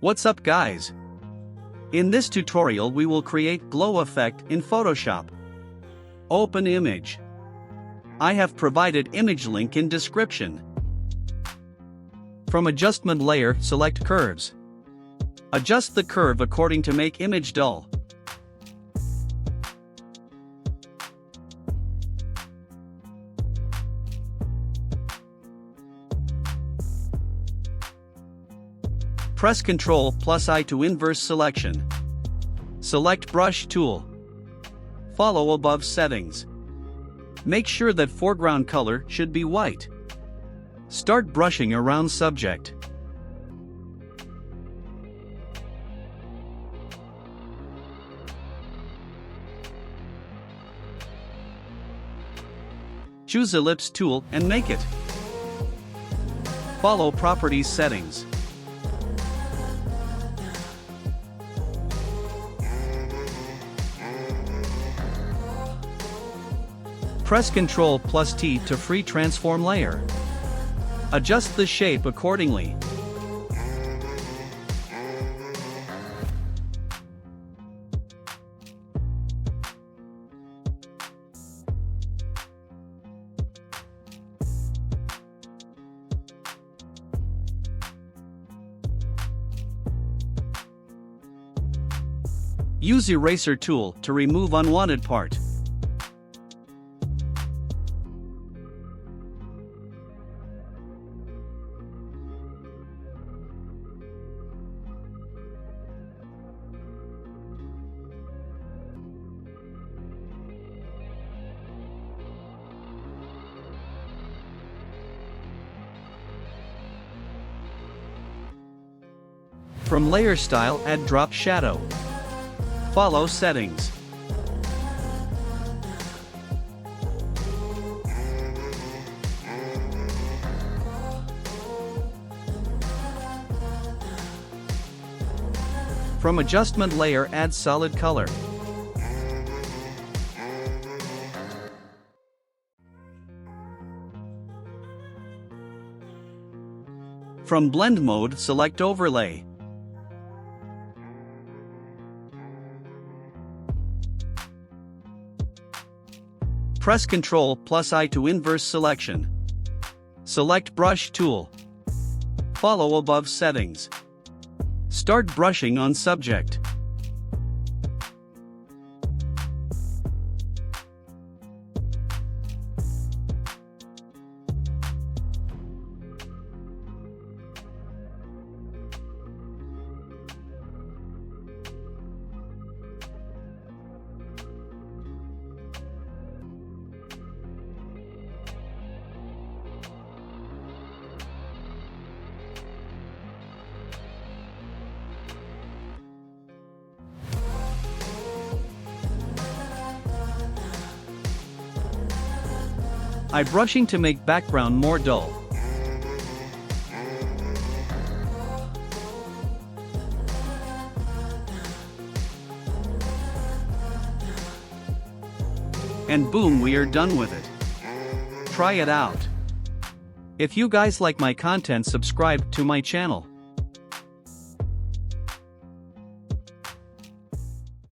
What's up guys? In this tutorial we will create glow effect in Photoshop. Open image. I have provided image link in description. From adjustment layer select curves. Adjust the curve according to make image dull. Press Ctrl+I to inverse selection. Select Brush tool. Follow above settings. Make sure that foreground color should be white. Start brushing around subject. Choose Ellipse tool and make it. Follow Properties settings. Press Ctrl+T to free transform layer. Adjust the shape accordingly. Use eraser tool to remove unwanted part. From Layer Style add Drop Shadow. Follow settings. From Adjustment Layer add Solid Color. From Blend Mode select Overlay. Press Ctrl+I to inverse selection. Select Brush tool. Follow above settings. Start brushing on subject. I'm brushing to make background more dull. And boom, we are done with it. Try it out. If you guys like my content, subscribe to my channel.